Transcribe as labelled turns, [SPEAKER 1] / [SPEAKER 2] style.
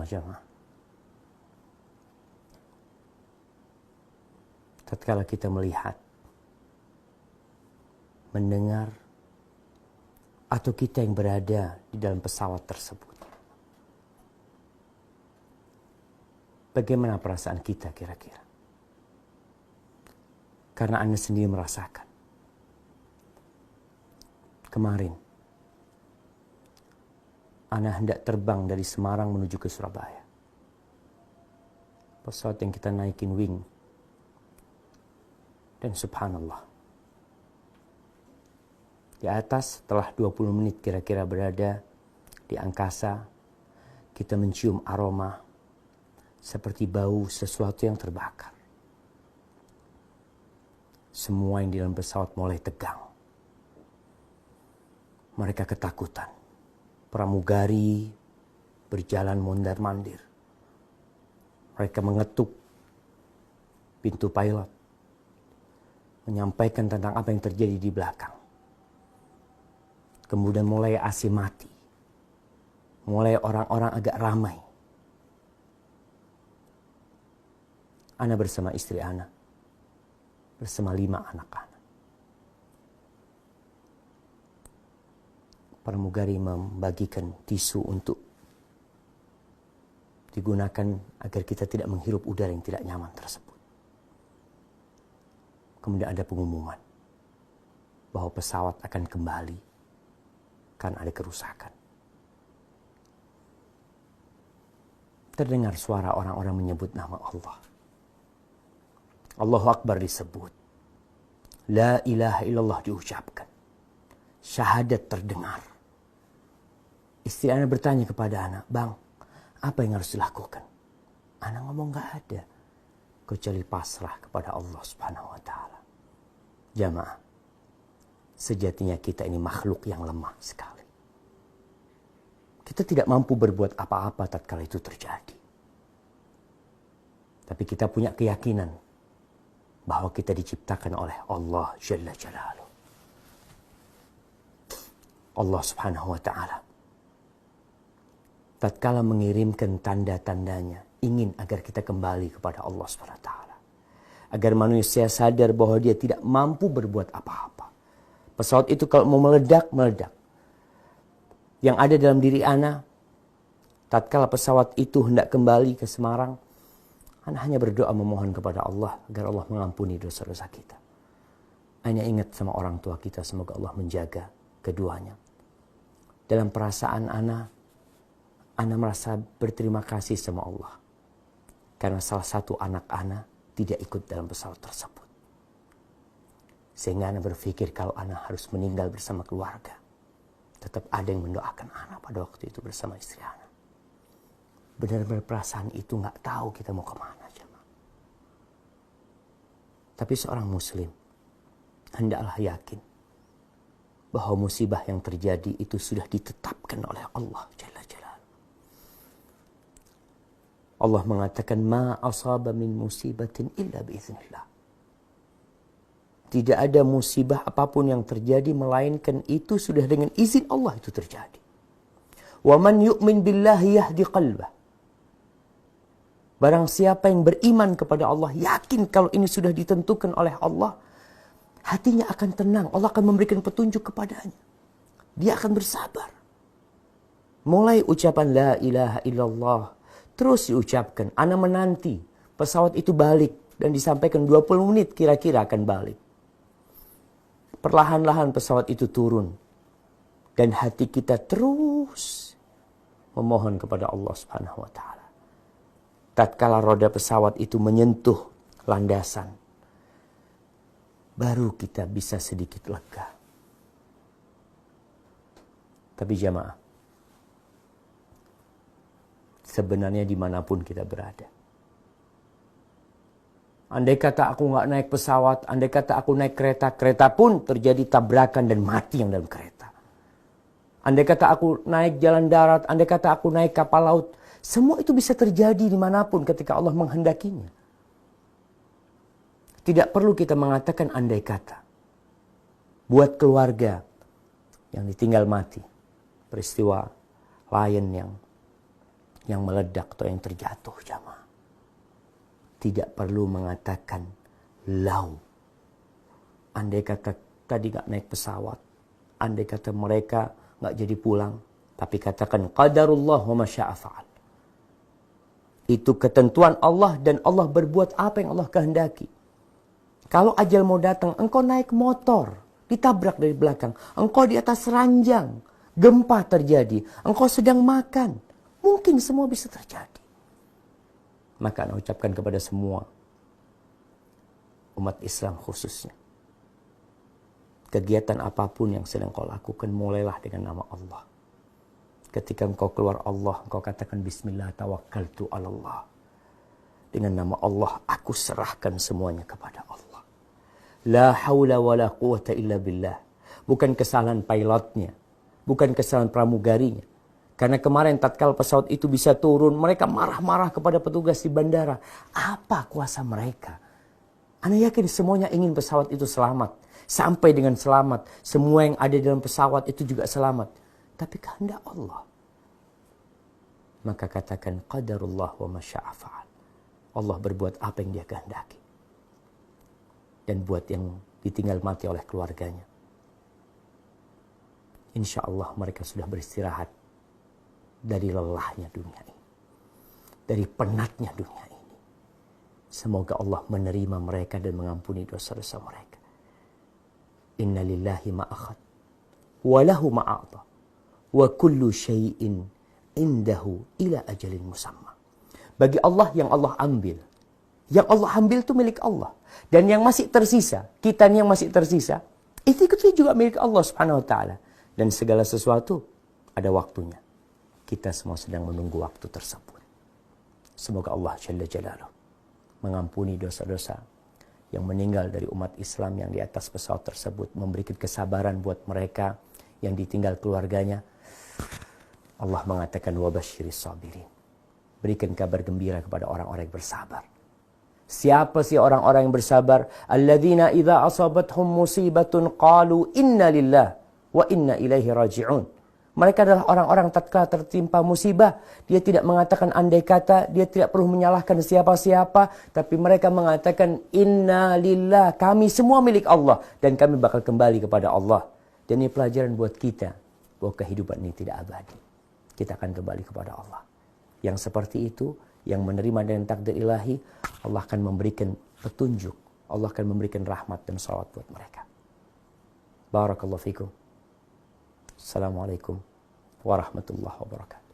[SPEAKER 1] jemaah. Tatkala kita melihat, mendengar, atau kita yang berada di dalam pesawat tersebut, bagaimana perasaan kita kira-kira? Karena Anda sendiri merasakan. Kemarin, Anda hendak terbang dari Semarang menuju ke Surabaya. Pesawat yang kita naikin wing. Dan subhanallah, di atas setelah 20 menit kira-kira berada di angkasa, kita mencium aroma seperti bau sesuatu yang terbakar. Semua yang di dalam pesawat mulai tegang. Mereka ketakutan. Pramugari berjalan mondar-mandir. Mereka mengetuk pintu pilot, menyampaikan tentang apa yang terjadi di belakang. Kemudian mulai AC mati. Mulai orang-orang agak ramai. Ana bersama istri Ana, bersama 5 anak Ana. Pramugari membagikan tisu untuk digunakan agar kita tidak menghirup udara yang tidak nyaman tersebut. Kemudian ada pengumuman bahwa pesawat akan kembali karena ada kerusakan. Terdengar suara orang-orang menyebut nama Allah. Allahu Akbar disebut. La ilaha illallah diucapkan. Syahadat terdengar. Istri Ana bertanya kepada Ana, "Bang, apa yang harus dilakukan?" Ana ngomong, "Gak ada. Kecuali pasrah kepada Allah Subhanahu wa Ta'ala." Jamaah, sejatinya kita ini makhluk yang lemah sekali. Kita tidak mampu berbuat apa-apa tatkala itu terjadi. Tapi kita punya keyakinan bahwa kita diciptakan oleh Allah Jalla Jalaluh. Allah Subhanahu wa Ta'ala tatkala mengirimkan tanda-tandanya, ingin agar kita kembali kepada Allah Subhanahu wa Ta'ala. Agar manusia sadar bahwa dia tidak mampu berbuat apa-apa. Pesawat itu kalau mau meledak, meledak. Yang ada dalam diri Ana, tatkala pesawat itu hendak kembali ke Semarang, Ana hanya berdoa memohon kepada Allah agar Allah mengampuni dosa-dosa kita. Hanya ingat sama orang tua kita, semoga Allah menjaga keduanya. Dalam perasaan Ana merasa berterima kasih sama Allah. Karena salah satu anak Ana tidak ikut dalam pesawat tersebut. Sehingga Ana berpikir kalau Ana harus meninggal bersama keluarga, tetap ada yang mendoakan Ana pada waktu itu bersama istri Ana. Benar-benar perasaan itu gak tahu kita mau kemana. Jemaah. Tapi seorang muslim hendaklah yakin bahwa musibah yang terjadi itu sudah ditetapkan oleh Allah Jalla Jalaluh. Allah mengatakan, "Ma asaba min musibatin illa biiznillah." Tidak ada musibah apapun yang terjadi melainkan itu sudah dengan izin Allah itu terjadi. Wa man yu'min billahi yahdi qalbah. Barang siapa yang beriman kepada Allah, yakin kalau ini sudah ditentukan oleh Allah, hatinya akan tenang. Allah akan memberikan petunjuk kepadanya. Dia akan bersabar. Mulai ucapan la ilaha illallah terus diucapkan. Ana menanti pesawat itu balik dan disampaikan 20 menit kira-kira akan balik. Perlahan-lahan pesawat itu turun. Dan hati kita terus memohon kepada Allah Subhanahu wa Ta'ala. Tatkala roda pesawat itu menyentuh landasan, baru kita bisa sedikit lega. Tapi jamaah, sebenarnya dimanapun kita berada, andai kata aku nggak naik pesawat, andai kata aku naik kereta, kereta pun terjadi tabrakan dan mati yang dalam kereta. Andai kata aku naik jalan darat, andai kata aku naik kapal laut, semua itu bisa terjadi dimanapun ketika Allah menghendakinya. Tidak perlu kita mengatakan andai kata. Buat keluarga yang ditinggal mati, peristiwa Lion yang yang meledak atau yang terjatuh, jamaah. Tidak perlu mengatakan lau. Andai kata tadi nggak naik pesawat, andai kata mereka nggak jadi pulang, tapi katakan qadarullah wa ma syaa fa'al. Itu ketentuan Allah dan Allah berbuat apa yang Allah kehendaki. Kalau ajal mau datang, engkau naik motor, ditabrak dari belakang, engkau di atas ranjang, gempa terjadi, engkau sedang makan, mungkin semua bisa terjadi. Maka Anda ucapkan kepada semua umat Islam khususnya, kegiatan apapun yang sedang kau lakukan, mulailah dengan nama Allah. Ketika engkau keluar Allah, engkau katakan bismillah tawakkaltu 'ala Allah. Dengan nama Allah, aku serahkan semuanya kepada Allah. La haula wa la quwata illa billah. Bukan kesalahan pilotnya, bukan kesalahan pramugarinya. Karena kemarin tatkala pesawat itu bisa turun, mereka marah-marah kepada petugas di bandara. Apa kuasa mereka? Anda yakin semuanya ingin pesawat itu selamat. Sampai dengan selamat. Semua yang ada dalam pesawat itu juga selamat. Tapi kehendak Allah. Maka katakan qadarullah wa ma syaa fa'al. Allah berbuat apa yang dia kehendaki. Dan buat yang ditinggal mati oleh keluarganya, insya Allah mereka sudah beristirahat dari lelahnya dunia ini, dari penatnya dunia ini. Semoga Allah menerima mereka dan mengampuni dosa-dosa mereka. Inna lillahi ma akhad wa lahu ma a'ta wa kullu syai'in indahu ila ajalin musamma. Bagi Allah yang Allah ambil, yang Allah ambil itu milik Allah. Dan yang masih tersisa, kita yang masih tersisa, itu juga milik Allah Subhanahu wa ta'ala. Dan segala sesuatu ada waktunya. Kita semua sedang menunggu waktu tersebut. Semoga Allah Jalla Jalaluh mengampuni dosa-dosa yang meninggal dari umat Islam yang di atas pesawat tersebut, memberikan kesabaran buat mereka yang ditinggal keluarganya. Allah mengatakan wabasyiris sabirin. Berikan kabar gembira kepada orang-orang yang bersabar. Siapa sih orang-orang yang bersabar? Alladzina idza asabathum musibatun qalu inna lillah wa inna ilaihi raji'un. Mereka adalah orang-orang tatkala tertimpa musibah, dia tidak mengatakan andai kata, dia tidak perlu menyalahkan siapa-siapa, tapi mereka mengatakan inna lillah, kami semua milik Allah dan kami bakal kembali kepada Allah. Dan ini pelajaran buat kita bahwa kehidupan ini tidak abadi. Kita akan kembali kepada Allah. Yang seperti itu, yang menerima dengan takdir ilahi, Allah akan memberikan petunjuk. Allah akan memberikan rahmat dan salawat buat mereka. Barakallahu fikum. Assalamualaikum warahmatullahi wabarakatuh.